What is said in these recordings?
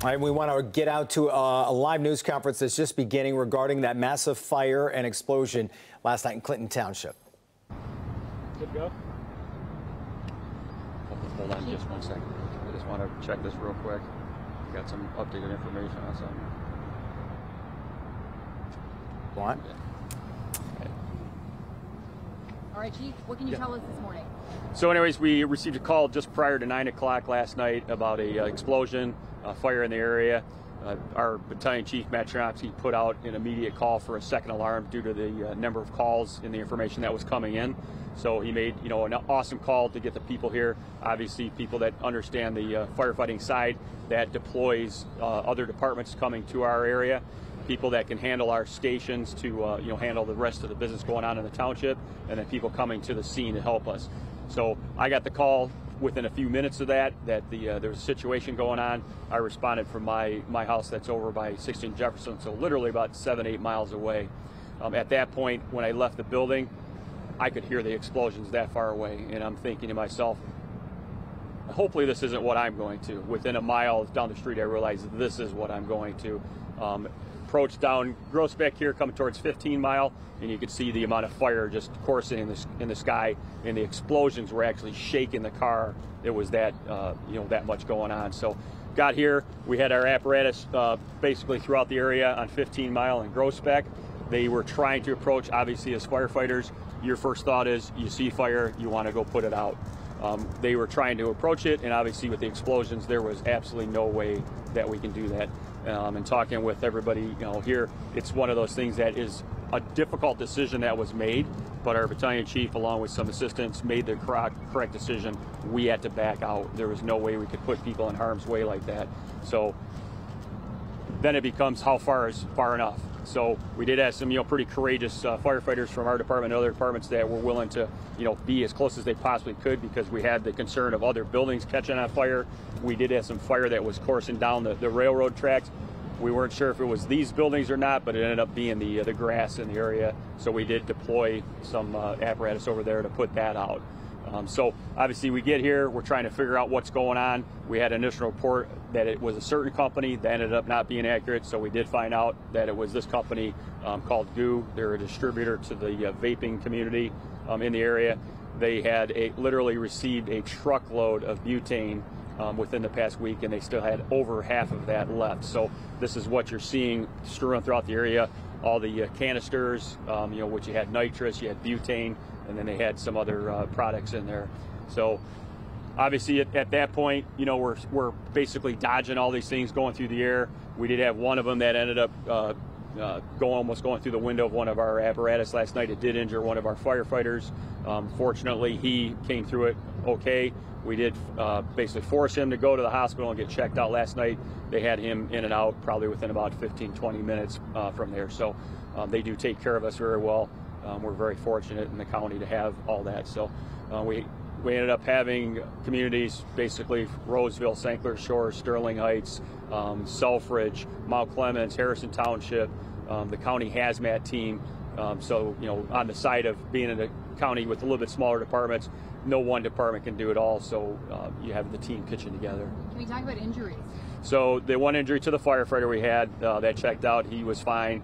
All right, we want to get out to a live news conference that's just beginning regarding that massive fire and explosion last night in Clinton Township. Good to go? Hold on just 1 second. I just want to check this real quick. Got some updated information on something. What? All right, Chief, what can you tell us this morning? So anyways, we received a call just prior to 9 o'clock last night about a explosion, fire in the area. Our battalion chief, Matt Chomsky, put out an immediate call for a second alarm due to the number of calls and the information that was coming in. So he made, an awesome call to get the people here. Obviously, people that understand the firefighting side, that deploys other departments coming to our area. People that can handle our stations to handle the rest of the business going on in the township, and then people coming to the scene to help us. So I got the call within a few minutes of that there was a situation going on. I responded from my house that's over by 16 Jefferson, so literally about 7-8 miles away. At that point, when I left the building, I could hear the explosions that far away, and I'm thinking to myself, hopefully this isn't what I'm going to. Within a mile down the street, I realized this is what I'm going to. Approach down Groesbeck here, coming towards 15 Mile, and you could see the amount of fire just coursing in the sky, and the explosions were actually shaking the car. It was that that much going on. So got here, we had our apparatus basically throughout the area on 15 Mile and Groesbeck. They were trying to approach, obviously as firefighters, your first thought is you see fire, you want to go put it out. They were trying to approach it, and obviously with the explosions, there was absolutely no way that we can do that. And talking with everybody, here, it's one of those things that is a difficult decision that was made, but our battalion chief, along with some assistants, made the correct decision. We had to back out. There was no way we could put people in harm's way like that. So then it becomes how far is far enough. So we did have some, pretty courageous firefighters from our department and other departments that were willing to, be as close as they possibly could, because we had the concern of other buildings catching on fire. We did have some fire that was coursing down the railroad tracks. We weren't sure if it was these buildings or not, but it ended up being the grass in the area. So we did deploy some apparatus over there to put that out. So obviously we get here, we're trying to figure out what's going on. We had an initial report that it was a certain company that ended up not being accurate, so we did find out that it was this company called GOO. They're a distributor to the vaping community in the area. They had literally received a truckload of butane within the past week, and they still had over half of that left. So this is what you're seeing strewn throughout the area. All the canisters, which you had nitrous, you had butane, and then they had some other products in there. So obviously at that point, we're basically dodging all these things going through the air. We did have one of them that ended up almost going through the window of one of our apparatus last night. It did injure one of our firefighters. Fortunately, he came through it okay. We did basically force him to go to the hospital and get checked out last night. They had him in and out probably within about 15-20 minutes from there. So they do take care of us very well. We're very fortunate in the county to have all that. So we ended up having communities, basically Roseville, St. Clair Shores, Sterling Heights, Selfridge, Mount Clemens, Harrison Township, the county hazmat team. So, on the side of being in a county with a little bit smaller departments, no one department can do it all, so you have the team pitching together. Can we talk about injuries? So the one injury to the firefighter we had that checked out, he was fine.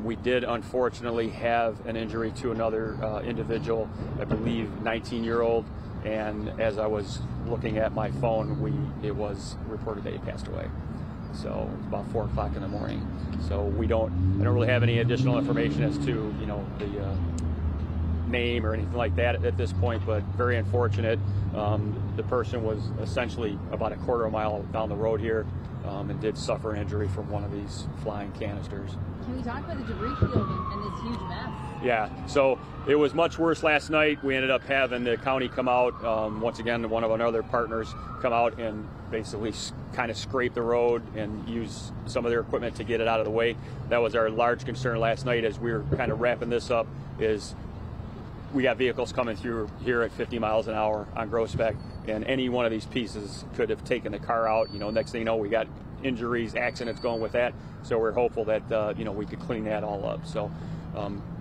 We did unfortunately have an injury to another individual, I believe 19-year-old, and as I was looking at my phone, it was reported that he passed away. So it's about 4 o'clock in the morning. So I don't really have any additional information as to, the name or anything like that at this point, but very unfortunate. The person was essentially about a quarter mile down the road here and did suffer an injury from one of these flying canisters. Can we talk about the debris field and this huge mess? Yeah, so it was much worse last night. We ended up having the county come out, once again, one of our other partners come out and basically kind of scrape the road and use some of their equipment to get it out of the way. That was our large concern last night as we were kind of wrapping this up, is we got vehicles coming through here at 50 miles an hour on Groesbeck, and any one of these pieces could have taken the car out. Next thing you know, we got injuries, accidents going with that. So we're hopeful that, we could clean that all up. So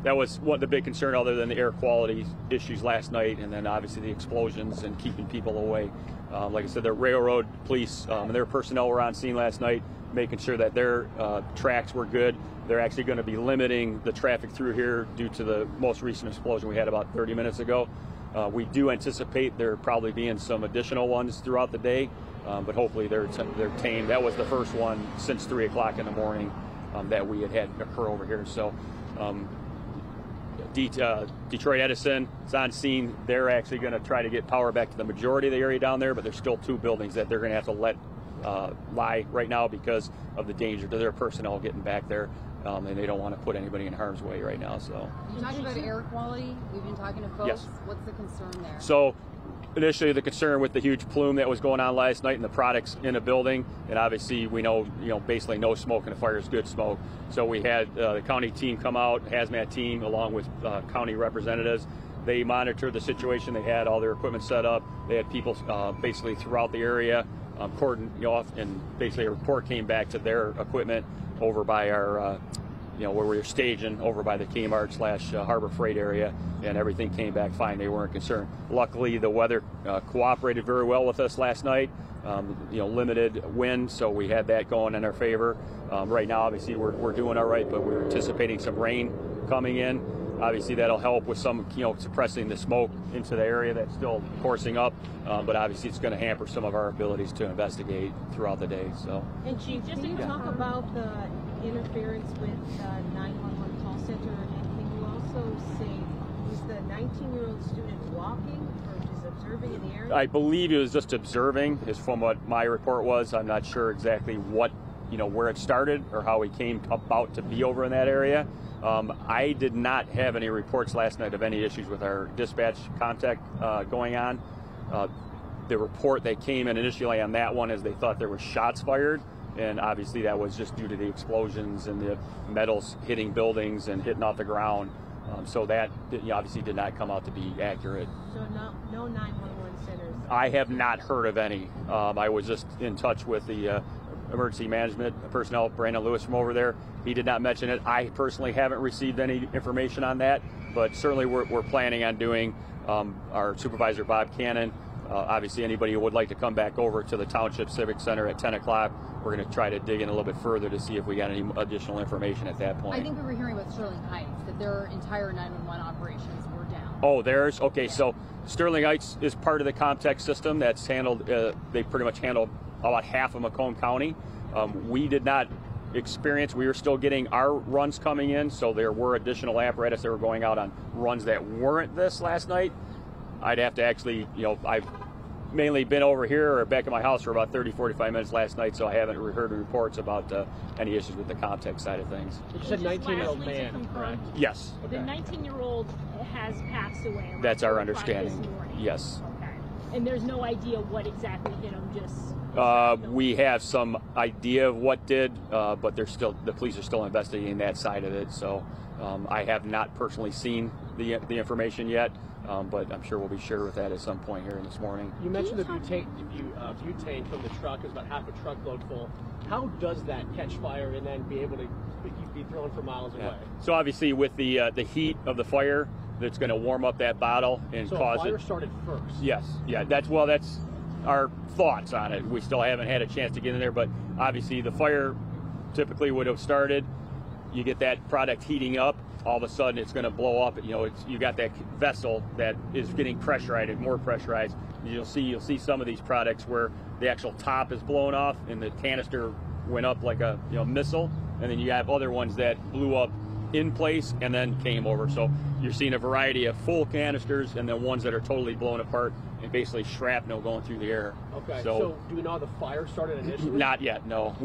that was the big concern, other than the air quality issues last night, and then obviously the explosions and keeping people away. Like I said, the railroad police and their personnel were on scene last night, making sure that their tracks were good. They're actually going to be limiting the traffic through here due to the most recent explosion we had about 30 minutes ago. We do anticipate there probably being some additional ones throughout the day, but hopefully they're tamed. That was the first one since 3 o'clock in the morning that we had occur over here. So Detroit Edison is on scene. They're actually going to try to get power back to the majority of the area down there, but there's still 2 buildings that they're going to have to let lie right now because of the danger to their personnel getting back there, and they don't want to put anybody in harm's way right now. So you talking about air quality? We've been talking to folks. Yes. What's the concern there? So initially the concern with the huge plume that was going on last night and the products in a building, and obviously we know, basically no smoke in a fire is good smoke. So we had the county team come out, hazmat team, along with county representatives. They monitored the situation. They had all their equipment set up. They had people basically throughout the area cordoned off, and basically a report came back to their equipment over by our where we were staging over by the Kmart / Harbor Freight area, and everything came back fine. They weren't concerned. Luckily, the weather cooperated very well with us last night. Limited wind, so we had that going in our favor. Right now, obviously, we're doing all right, but we're anticipating some rain coming in. Obviously, that'll help with some, suppressing the smoke into the area that's still coursing up. But obviously, it's going to hamper some of our abilities to investigate throughout the day. So. And Chief, just to talk about the interference with the 911 call center, and can you also say, was the 19-year-old student walking or just observing in the area? I believe he was just observing, is from what my report was. I'm not sure exactly what, where it started or how he came about to be over in that area. I did not have any reports last night of any issues with our dispatch contact going on. The report that came in initially on that one is they thought there were shots fired, and obviously that was just due to the explosions and the metals hitting buildings and hitting off the ground. So that obviously did not come out to be accurate. So no 911 centers? I have not heard of any. I was just in touch with the emergency management personnel, Brandon Lewis from over there. He did not mention it. I personally haven't received any information on that, but certainly we're planning on doing. Our supervisor, Bob Cannon, obviously anybody who would like to come back over to the Township Civic Center at 10 o'clock, we're going to try to dig in a little bit further to see if we got any additional information at that point. I think we were hearing about Sterling Heights, that their entire 911 operations were down. Oh, theirs? Okay, yeah. So Sterling Heights is part of the Contex system that's handled, they pretty much handle about half of Macomb County. We did not experience, we were still getting our runs coming in, so there were additional apparatus that were going out on runs that weren't this last night. I'd have to actually, I've mainly been over here or back at my house for about 30-45 minutes last night, so I haven't heard reports about any issues with the Contex side of things. You said 19-year-old man, correct? Yes. The 19-year-old has passed away. That's our understanding. Yes. Okay. And there's no idea what exactly hit him, just... we have some idea of what did, but the police are still investigating that side of it. So I have not personally seen the information yet, but I'm sure we'll be sure with that at some point here this morning. You mentioned the butane from the truck is about half a truckload full. How does that catch fire and then be able to be thrown for miles away? So obviously with the heat of the fire, that's going to warm up that bottle and cause it. So fire started first. Yes. Yeah. That's our thoughts on it. We still haven't had a chance to get in there, but obviously the fire typically would have started. You get that product heating up, all of a sudden it's going to blow up. You got that vessel that is getting pressurized, more pressurized. You'll see some of these products where the actual top is blown off and the canister went up like a missile, and then you have other ones that blew up in place and then came over. So you're seeing a variety of full canisters and then ones that are totally blown apart and basically shrapnel going through the air. Okay. So do we know how the fire started initially? Not yet. No.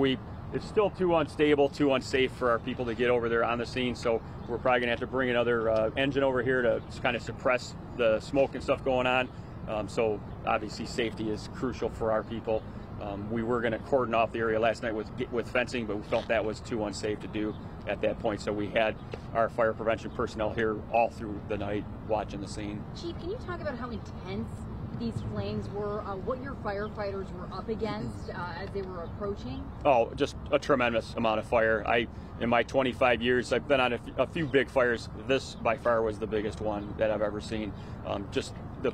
It's still too unstable, too unsafe for our people to get over there on the scene. So we're probably gonna have to bring another engine over here to kind of suppress the smoke and stuff going on. So obviously safety is crucial for our people. We were going to cordon off the area last night with fencing, but we felt that was too unsafe to do at that point. So we had our fire prevention personnel here all through the night watching the scene. Chief, can you talk about how intense these flames were, what your firefighters were up against as they were approaching? Oh, just a tremendous amount of fire. In my 25 years, I've been on a few big fires. This by far was the biggest one that I've ever seen. Just the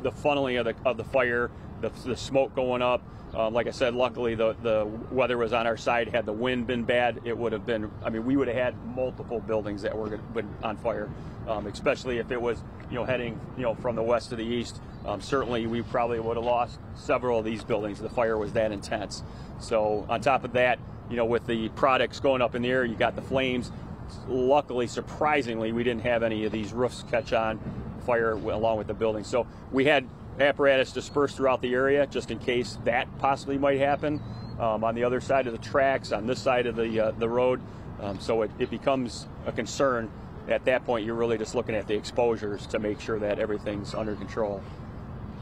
funneling of the fire, the smoke going up. Like I said, luckily the weather was on our side. Had the wind been bad, it would have been, I mean, we would have had multiple buildings that were been on fire, especially if it was, heading, from the west to the east. Certainly we probably would have lost several of these buildings. The fire was that intense. So on top of that, with the products going up in the air, you got the flames. Luckily, surprisingly, we didn't have any of these roofs catch on fire along with the building. So we had apparatus dispersed throughout the area just in case that possibly might happen on the other side of the tracks, on this side of the road. So it becomes a concern. At that point, you're really just looking at the exposures to make sure that everything's under control.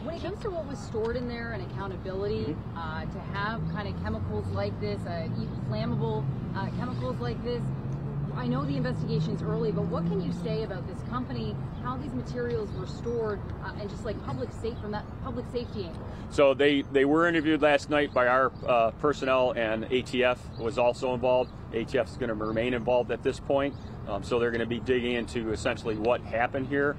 When it comes to what was stored in there and accountability, to have kind of chemicals like this, flammable chemicals like this, I know the investigation's early, but what can you say about this company, how these materials were stored, and just like from that public safety angle? So they were interviewed last night by our personnel, and ATF was also involved. ATF is going to remain involved at this point, so they're going to be digging into essentially what happened here.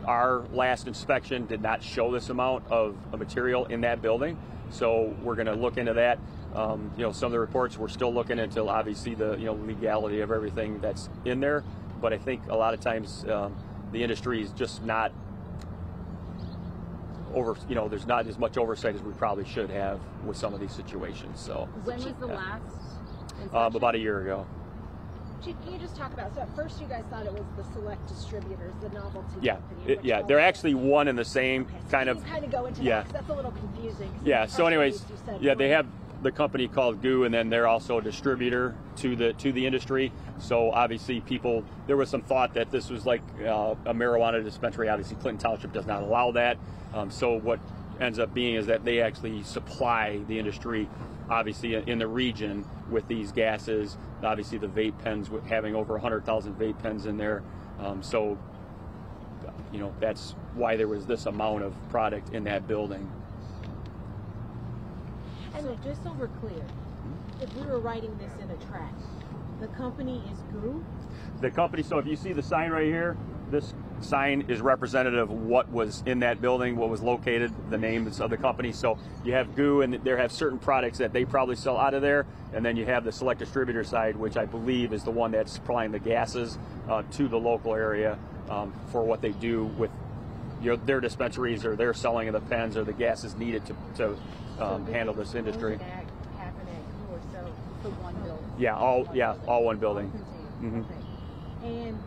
Our last inspection did not show this amount of material in that building, so we're going to look into that. Some of the reports we're still looking into, obviously the legality of everything that's in there, but I think a lot of times the industry is just not there's not as much oversight as we probably should have with some of these situations. So when was the last inspection? About a year ago. Chief, can you just talk about, so at first you guys thought it was the Select Distributors, the novelty company? They're actually one and the same, okay, so kind of. Kind of go into that, 'cause that's a little confusing. Yeah, so anyways, they have the company called GOO, and then they're also a distributor to the industry. So obviously there was some thought that this was like a marijuana dispensary. Obviously Clinton Township does not allow that. So what ends up being is that they actually supply the industry, obviously in the region, with these gases. Obviously the vape pens, having over 100,000 vape pens in there. So that's why there was this amount of product in that building. And so just so we're clear, if we were writing this in a track, the company is GOO? The company, so if you see the sign right here, this sign is representative of what was in that building, what was located, the names of the company. So you have GOO, and there have certain products that they probably sell out of there, and then you have the Select Distributor side, which I believe is the one that's supplying the gases to the local area for what they do with their dispensaries, or their selling of the pens or the gases needed to handle this industry. For one building. All one building. Mm-hmm. Okay. And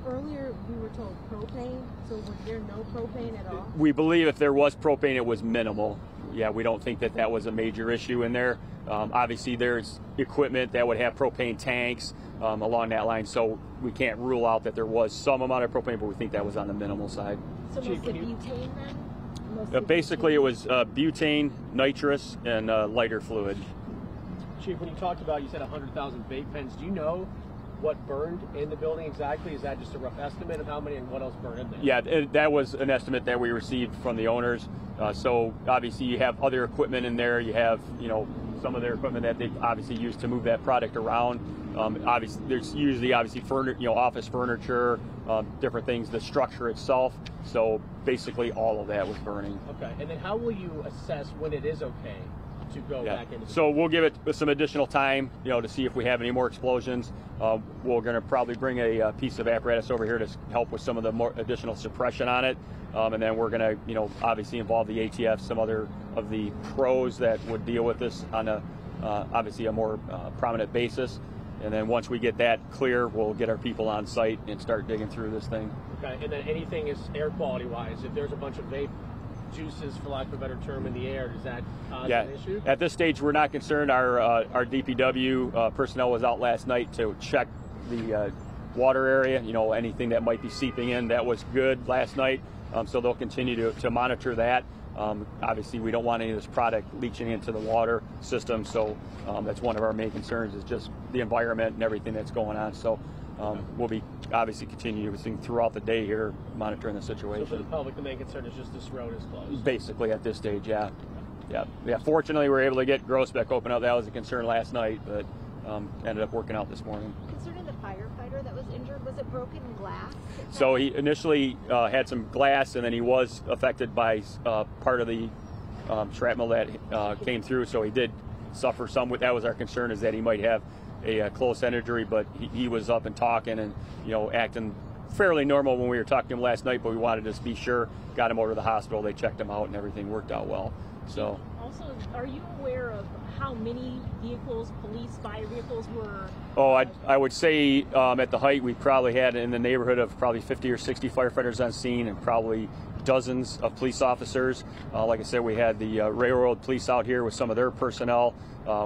earlier we were told propane, so was there no propane at all? We believe if there was propane, it was minimal. Yeah, we don't think that was a major issue in there. Obviously there's equipment that would have propane tanks along that line, so we can't rule out that there was some amount of propane, but we think that was on the minimal side. So mostly butane then? Basically it was butane, nitrous, and lighter fluid. Chief, when you talked about, you said 100,000 vape pens, do you know what burned in the building exactly? Is that just a rough estimate of how many and what else burned in there? Yeah, that was an estimate that we received from the owners. So obviously you have other equipment in there. You have, some of their equipment that they obviously use to move that product around. Obviously, there's usually office furniture, different things, the structure itself. So basically all of that was burning. Okay, and then how will you assess when it is okay to go back into? So we'll give it some additional time, to see if we have any more explosions. We're going to probably bring a piece of apparatus over here to help with some of the more additional suppression on it, and then we're going to, obviously involve the ATF, some other of the pros that would deal with this on a obviously a more prominent basis. And then once we get that clear, we'll get our people on site and start digging through this thing. Okay, and then anything is air quality wise, if there's a bunch of vape juices, for lack of a better term, in the air, does that cause an issue? At this stage, we're not concerned. Our DPW personnel was out last night to check the water area, anything that might be seeping in. That was good last night, so they'll continue to monitor that. Obviously, we don't want any of this product leaching into the water system, so that's one of our main concerns, is just the environment and everything that's going on. So we'll be obviously continuing throughout the day here, monitoring the situation. So for the public, the main concern is just this road is closed? Basically, at this stage, yeah. Fortunately, we were able to get Groesbeck open up. That was a concern last night, but ended up working out this morning. Concerning the firefighter that was injured, was Was it broken glass? So he initially had some glass, and then he was affected by part of the shrapnel that came through. So he did suffer some. That was our concern, is that he might have a close-end injury, but he was up and talking and acting fairly normal when we were talking to him last night. But we wanted to just be sure. Got him over to the hospital. They checked him out, and everything worked out well. So. Also, are you aware of how many vehicles, police, fire vehicles were? Oh, I would say at the height we probably had in the neighborhood of probably 50 or 60 firefighters on scene, and probably dozens of police officers. Like I said, we had the railroad police out here with some of their personnel.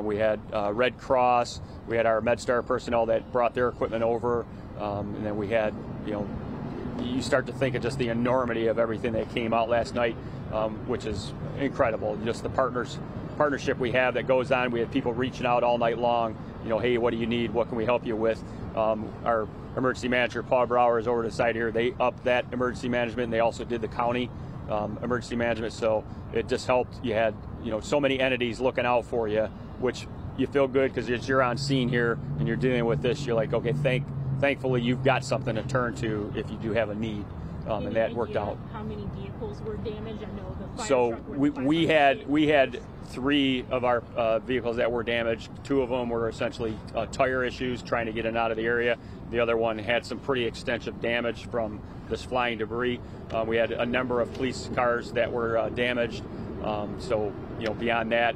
We had Red Cross. We had our MedStar personnel that brought their equipment over, and then we had, you start to think of just the enormity of everything that came out last night, which is incredible. Just the partnership we have that goes on. We had people reaching out all night long. Hey, what do you need? What can we help you with? Our emergency manager, Paul Brower, is over to the side here. They upped that emergency management, and they also did the county emergency management. So it just helped. You had, so many entities looking out for you, which you feel good because as you're on scene here and you're dealing with this, you're like, okay, thankfully you've got something to turn to if you do have a need. And that worked out. How many vehicles were damaged? I know the fire so truck we had 3 of our vehicles that were damaged. 2 of them were essentially tire issues, trying to get in and out of the area. The other one had some pretty extensive damage from this flying debris. We had a number of police cars that were damaged. So beyond that,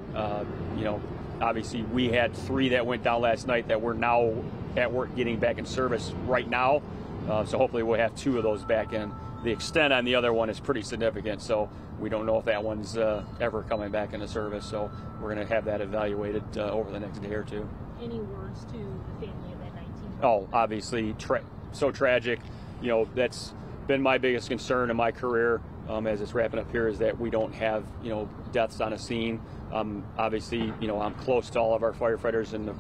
obviously we had 3 that went down last night that we're now at work getting back in service right now. So hopefully we'll have 2 of those back in. The extent on the other one is pretty significant, so we don't know if that one's ever coming back into service. So we're going to have that evaluated over the next day or 2. Any words to the family of that 19-year-old? Oh, obviously, so tragic. That's been my biggest concern in my career as it's wrapping up here, is that we don't have, deaths on a scene. Obviously, I'm close to all of our firefighters and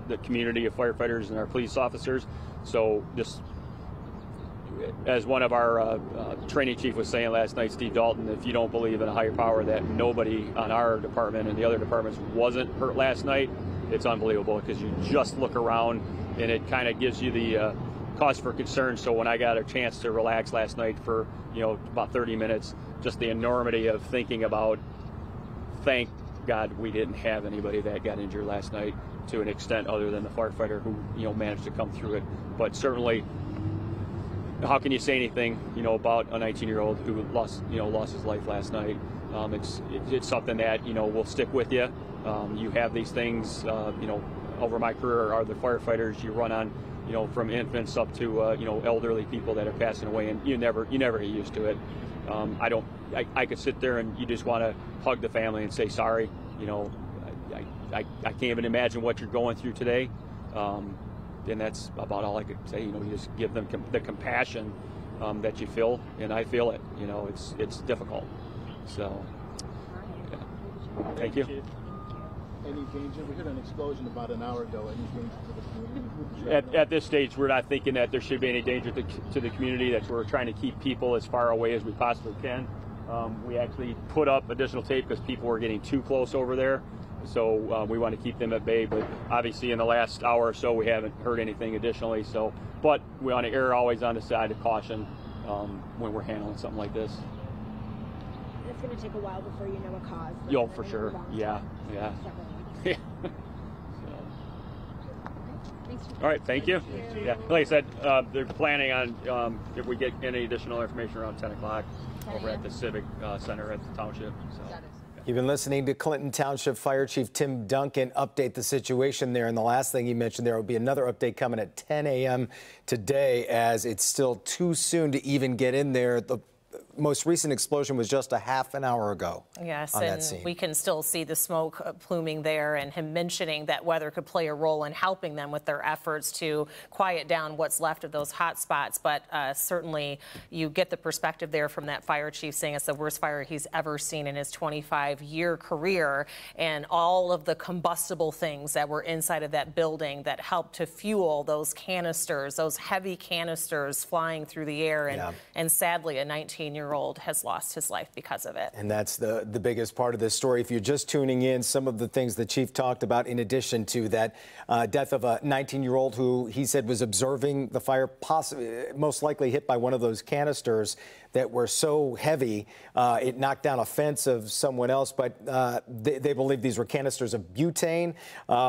the community of firefighters and our police officers. So just as one of our training chief was saying last night, Steve Dalton, if you don't believe in a higher power, that nobody on our department and the other departments wasn't hurt last night, it's unbelievable, because you just look around and it kind of gives you the cause for concern. So when I got a chance to relax last night for about 30 minutes, just the enormity of thinking about, thank God we didn't have anybody that got injured last night to an extent other than the firefighter who managed to come through it. But certainly, how can you say anything about a 19-year-old who lost his life last night? It's something that will stick with you. You have these things over my career, are the firefighters you run on, from infants up to elderly people that are passing away, and you never get used to it. I could sit there and you just want to hug the family and say sorry. I can't even imagine what you're going through today. And that's about all I could say. You just give them the compassion that you feel, and I feel it. It's difficult. So, yeah. Thank you. Any danger? We heard an explosion about an hour ago. Any danger to the community? At this stage, we're not thinking that there should be any danger to the community. That we're trying to keep people as far away as we possibly can. We actually put up additional tape because people were getting too close over there. So we want to keep them at bay, but obviously in the last hour or so we haven't heard anything additionally. So, but we want to err always on the side of caution when we're handling something like this. It's going to take a while before you know a cause. Yo, for sure. Yeah. Yeah. All right. Thank you. Yeah. Like I said, they're planning on if we get any additional information around 10 o'clock over at the Civic Center at the Township. So. You've been listening to Clinton Township Fire Chief Tim Duncan update the situation there. And the last thing he mentioned, there will be another update coming at 10 a.m. today, as it's still too soon to even get in there. The most recent explosion was just a half an hour ago. Yes, on and that scene. We can still see the smoke pluming there, and him mentioning that weather could play a role in helping them with their efforts to quiet down what's left of those hot spots. But certainly you get the perspective there from that fire chief saying it's the worst fire he's ever seen in his 25-year career, and all of the combustible things that were inside of that building that helped to fuel those canisters, those heavy canisters flying through the air. And sadly, a 19-year-old 19-year-old has lost his life because of it. And that's the biggest part of this story. If you're just tuning in, some of the things the chief talked about in addition to that death of a 19-year-old who he said was observing the fire, most likely hit by one of those canisters that were so heavy it knocked down a fence of someone else. But they believe these were canisters of butane.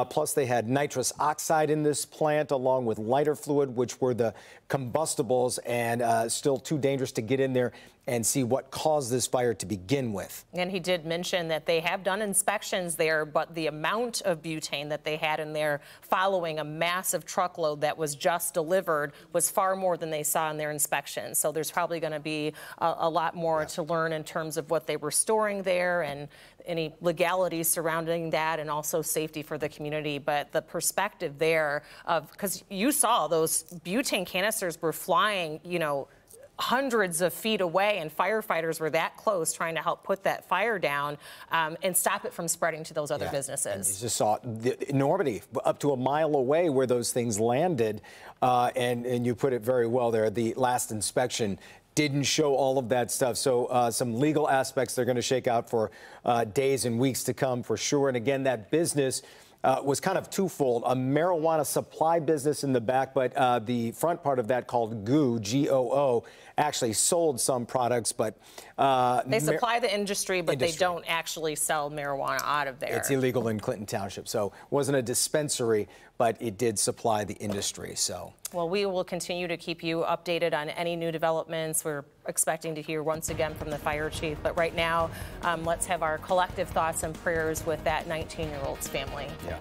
Plus, they had nitrous oxide in this plant along with lighter fluid, which were the combustibles, and still too dangerous to get in there and see what caused this fire to begin with. And he did mention that they have done inspections there, but the amount of butane that they had in there following a massive truckload that was just delivered was far more than they saw in their inspection. So there's probably going to be a lot more to learn in terms of what they were storing there and any legalities surrounding that, and also safety for the community. But the perspective there of, because you saw those butane canisters were flying, you know, hundreds of feet away, and firefighters were that close trying to help put that fire down and stop it from spreading to those other businesses. And you just saw the enormity up to a mile away where those things landed, and you put it very well there. The last inspection didn't show all of that stuff. So some legal aspects they're going to shake out for days and weeks to come for sure. And again, that business was kind of twofold, a marijuana supply business in the back, but the front part of that called GOO, G-O-O, actually sold some products, but they supply the industry, but they don't actually sell marijuana out of there. It's illegal in Clinton Township, so it wasn't a dispensary, but it did supply the industry. So, well, we will continue to keep you updated on any new developments. We're expecting to hear once again from the fire chief, but right now, let's have our collective thoughts and prayers with that 19-year-old's family. Yeah.